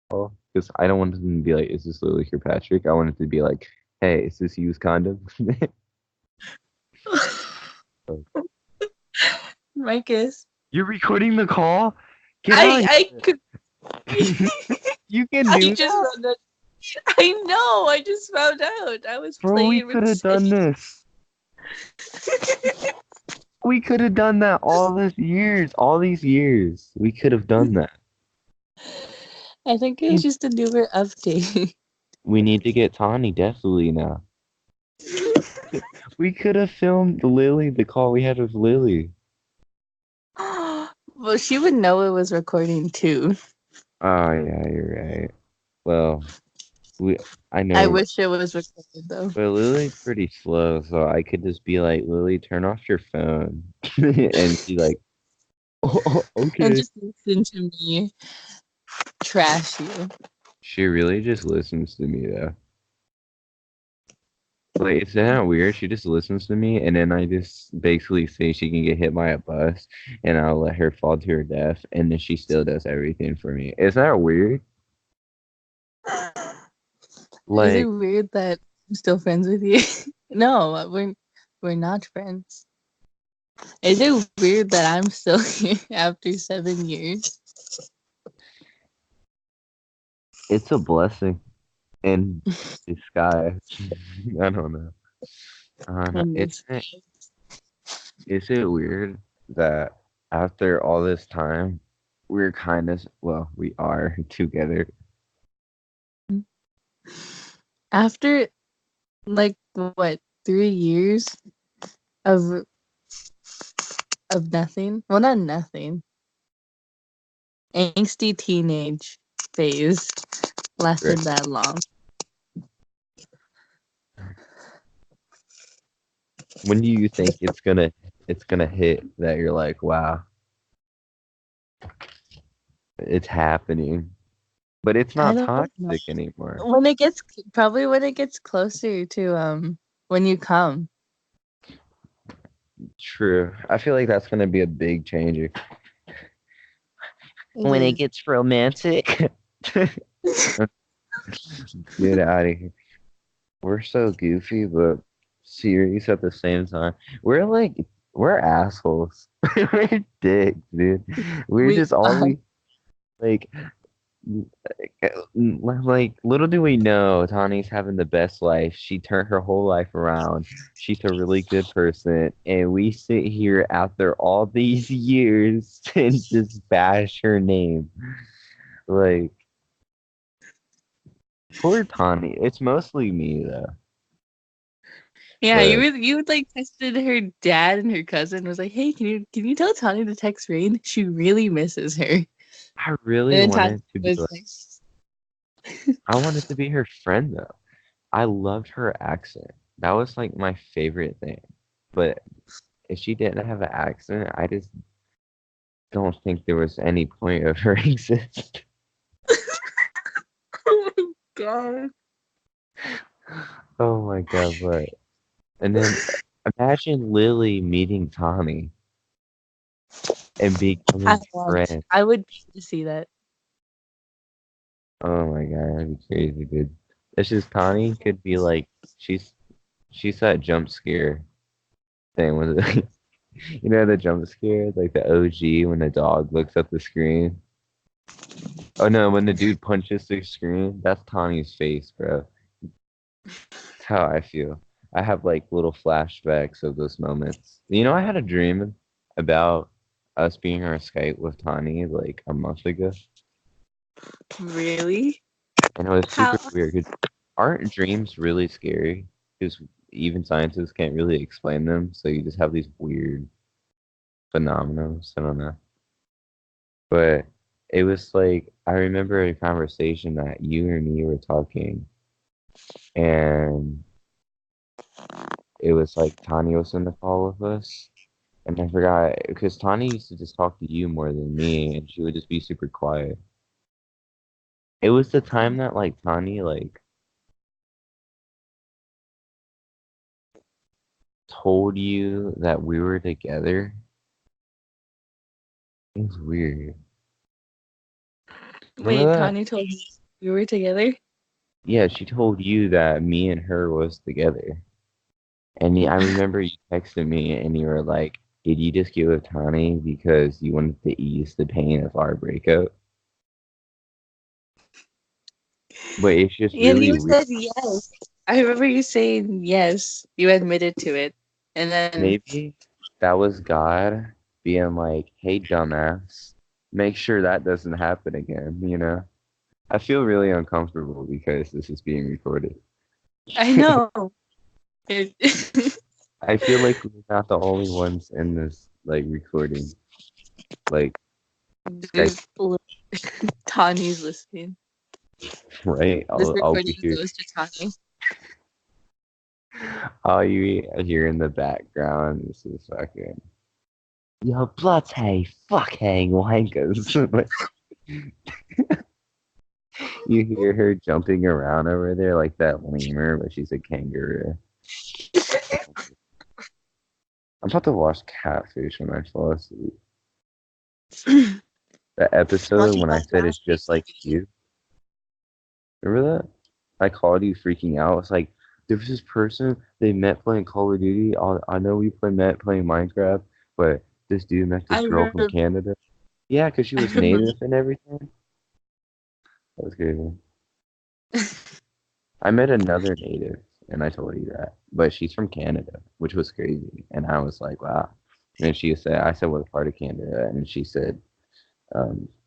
call because I don't want them to be like, "Is this Lily Kirkpatrick?" I want it to be like, "Hey, is this used condom?" Marcus, You're recording the call? Get out of I could. here. You can I do just that? found out. I know. I just found out. I was Bro, we playing could with have done Sadie. this. We could have done that all these years. All these years. We could have done that. I think it was just a newer update. We need to get Tawny definitely now. We could have filmed Lily, the call we had with Lily. Well, she would know it was recording too. Oh yeah, you're right. Well, we I I know, wish it was recorded though. but Lily's pretty slow, so I could just be like, Lily, turn off your phone, and she like, oh, And okay. just listen to me trash you. She really just listens to me though. Like, is that weird? She just listens to me, and then I just basically say she can get hit by a bus, and I'll let her fall to her death, and then she still does everything for me. Is that weird? Is it Like, weird that I'm still friends with you? No, we're not friends. Is it weird that I'm still here after 7 years? it's a blessing in disguise. I don't know. I don't know. And it's Is it weird that after all this time, we're kind of, well, we are together? after like what 3 years of nothing. Well, not nothing. Angsty teenage phase lasted Right. that long. When do you think it's gonna hit that you're like, wow, it's happening, but it's I not don't know. toxic anymore. When it gets probably when it gets closer to when you come. True. I feel like that's gonna be a big changer. It When it is. gets romantic. Get out of here. We're so goofy, but serious at the same time. We're like, we're assholes. We're dicks, dude. We're We just always like, like little do we know, Tani's having the best life. She turned her whole life around. She's a really good person, and we sit here after all these years and just bash her name. Like, poor Tani. It's mostly me though, Yeah, but you would like texted her dad and her cousin was like, "Hey, can you tell Tanya to text Rain? She really misses her." And I really then Tanya wanted to be was like, like, I wanted to be her friend though. I loved her accent. That was like my favorite thing. But if she didn't have an accent, I just don't think there was any point of her exist. "Oh my god." Oh my god, but and then imagine Lily meeting Tommy and I becoming want. friends. I would pay to see that. Oh my god, that'd be crazy, dude. It's just Connie could be like she's she's that jump scare thing with it. You know the jump scare, like the OG when the dog looks at the screen. Oh no, when the dude punches the screen, that's Tawny's face, bro. That's how I feel. I have like little flashbacks of those moments. You know, I had a dream about us being on Skype with Tawny like a month ago, Really? and it was How? super weird. 'Cause aren't dreams really scary? Because even scientists can't really explain them, so you just have these weird phenomena. I don't know. But it was like I remember a conversation that you and me were talking, and it was like Tanya was in the call with us, and I forgot because Tanya used to just talk to you more than me, and she would just be super quiet. It was the time that like Tanya like told you that we were together. It was weird. Remember Wait, that? Tanya told me. You were together? Yeah, she told you that me and her was together. And I remember you texted me and you were like, "Did you just get with Tani because you wanted to ease the pain of our breakup?" But it's just And really you weird. said yes. I remember you saying yes. You admitted to it. And then Maybe that was God being like, "Hey, dumbass, make sure that doesn't happen again." You know? I feel really uncomfortable because this is being recorded. I know. It, I feel like we're not the only ones in this like recording. Like Skype, there's Tawny's listening. right? This I'll recording be here. goes to Tawny. All you hear in the background is this fucking yo bloody fucking wankers. Like, you hear her jumping around over there like that lemur, but she's a kangaroo. I'm about to watch Catfish when I fall asleep. The episode Watching when I my said it's just like you. Remember that? I called you freaking out. It's like there was this person they met playing Call of Duty. I know we met playing Minecraft, but this dude met this I girl from remember. Canada. Yeah, because she I was remember. native and everything. That was crazy. I met another native, and I told you that, but she's from Canada, which was crazy. And I was like, wow. And she said, I said, what part of Canada? And she said,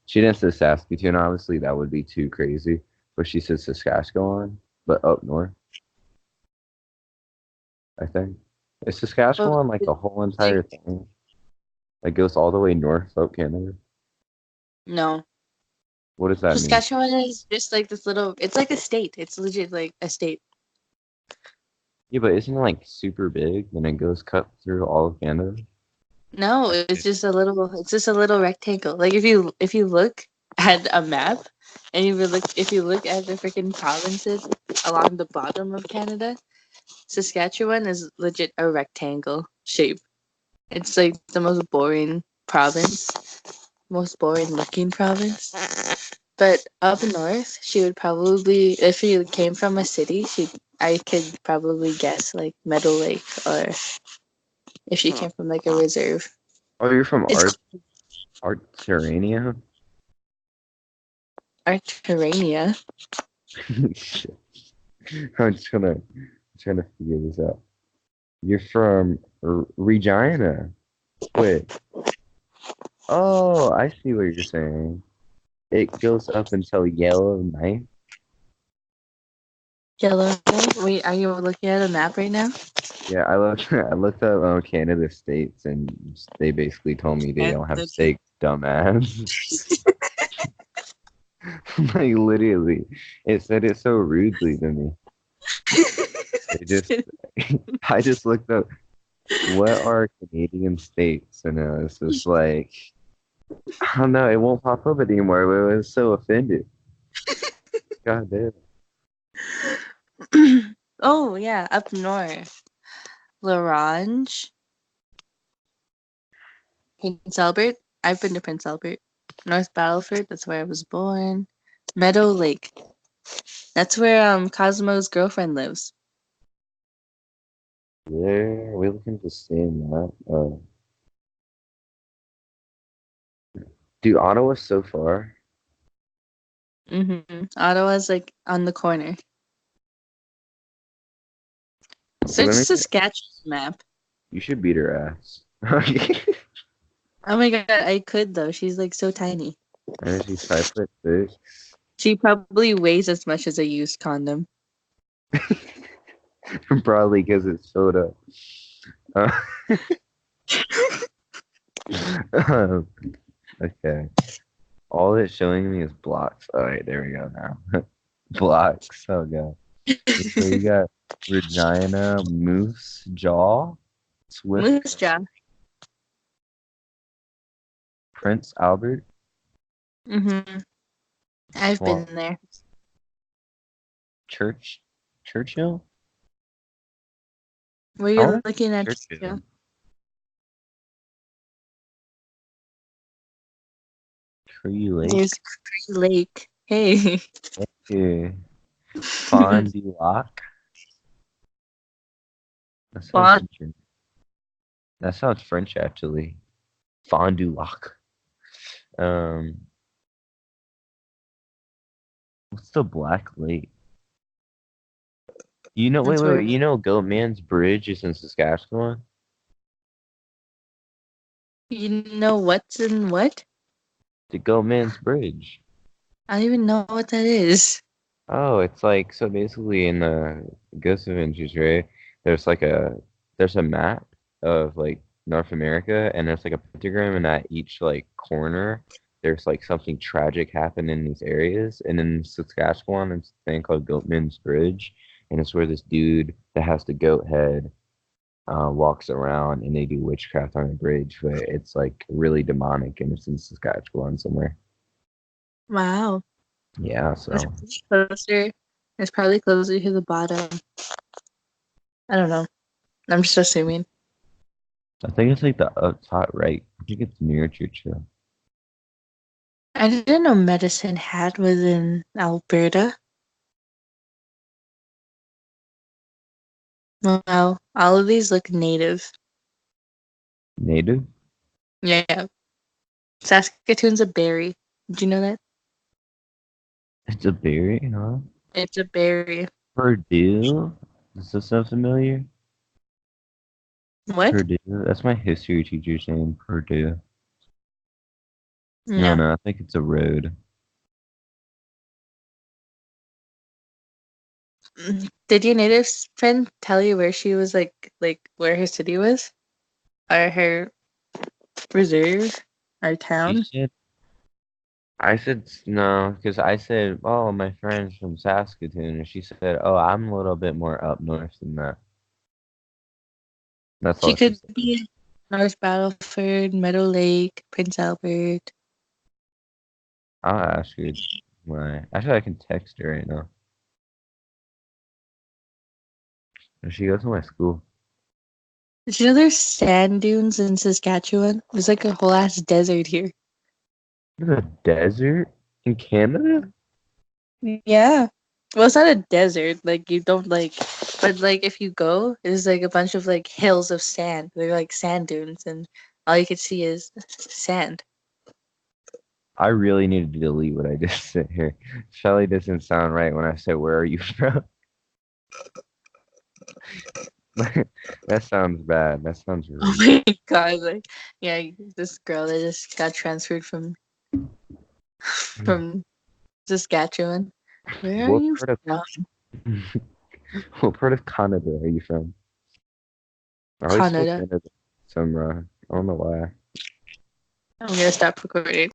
she didn't say Saskatoon, obviously, that would be too crazy. But she said Saskatchewan, but up north, I think. Is Well, Saskatchewan like it's the whole like entire thing? Like goes all the way north up Canada? no. What does that mean? Saskatchewan is just like this little. It's like a state. It's legit like a state. Yeah, but isn't it like super big and it goes cut through all of Canada? No, it's just a little. It's just a little rectangle. Like if you look at a map, and if you look at the freaking provinces along the bottom of Canada, Saskatchewan is legit a rectangle shape. It's like the most boring province, most boring looking province. But up north, she would probably, if she came from a city, I could probably guess like Meadow Lake, or if she came from like a reserve. Oh, you're from It's Arturania? Arturania. Shit. I'm trying to figure this out. You're from Regina. Wait. Oh, I see what you're saying. It goes up until Yellowknife. Yellowknife. Wait, are you looking at a map right now? Yeah, I looked. I looked up Canada states, and they basically told me they don't have Canada. steak, dumbass. Like literally, it said it so rudely to me. It just, I just looked up what are Canadian states, and it was just like, I don't know, it won't pop up anymore. But it was so offended. God damn. Oh yeah, up north. Larange, Prince Albert. I've been to Prince Albert. North Battleford, that's where I was born. Meadow Lake. That's where Cosmo's girlfriend lives. There, we looking to see that. Dude, Ottawa's so far. Ottawa's like on the corner. Well, Search let me. Saskatchewan map. You should beat her ass. Oh my god, I could though. She's like so tiny. And she's 5'6". She probably weighs as much as a used condom. Probably because it's soda. Uh, um, okay. All it's showing me is blocks. All right, there we go now. Blocks. Oh god. So you got Regina, Moose Jaw, Swift, Moose Jaw. Prince Albert, I've been well, there. Churchill. Were I you want to looking at Churchill. Churchill? Cree Lake. There's Cree Lake. Hey. Yeah. Fond du lac. That sounds Fond. interesting. That sounds French actually. Fond du lac. Um, what's the Black Lake? You know, wait, That's wait, where wait. You know, Goatman's Bridge is in Saskatchewan. you know what's in what? The Goatman's Bridge. I don't even know what that is. Oh, it's like so basically in the Ghost Adventures, right? There's like there's a map of like North America and there's like a pentagram and at each like corner there's like something tragic happened in these areas. And in Saskatchewan there's a thing called Goatman's Bridge and it's where this dude that has the goat head walks around and they do witchcraft on a bridge, but it's like really demonic and it's in Saskatchewan somewhere. Wow. Yeah, It's so probably closer. It's probably closer to the bottom. I don't know. I'm just assuming. I think it's like the top right. I think it's near Churchill. I didn't know Medicine Hat was in Alberta. Wow. All of these look native. Native? Yeah. Saskatoon's a berry. Did you know that? It's a berry, huh? It's a berry. Purdue? Does this sound familiar? What? Purdue? That's my history teacher's name, Purdue. No, No. no, I think it's a road. Did your native friend tell you where she was like where her city was? Or her reserve? Or She town? said, no, because I said, oh, my friend's from Saskatoon. And she said, oh, I'm a little bit more up north than that. That's She all she could said. be North Battleford, Meadow Lake, Prince Albert. I'll ask her actually, I can text her right now. She goes to my school. Did you know there's sand dunes in Saskatchewan? There's like a whole ass desert here. There's a desert in Canada? Yeah. Well, it's not a desert. Like you don't like, but like if you go, there's like a bunch of like hills of sand. They're like sand dunes, and all you can see is sand. I really need to delete what I just said here. Shelly doesn't sound right when I said, "Where are you from?" That sounds bad. That sounds Oh rude. my god! Like, yeah, this girl that just got transferred from Saskatchewan. Where are What you part of from? what part of Canada are you from? I always say Canada. Canada. Some I don't know why. I'm gonna stop recording.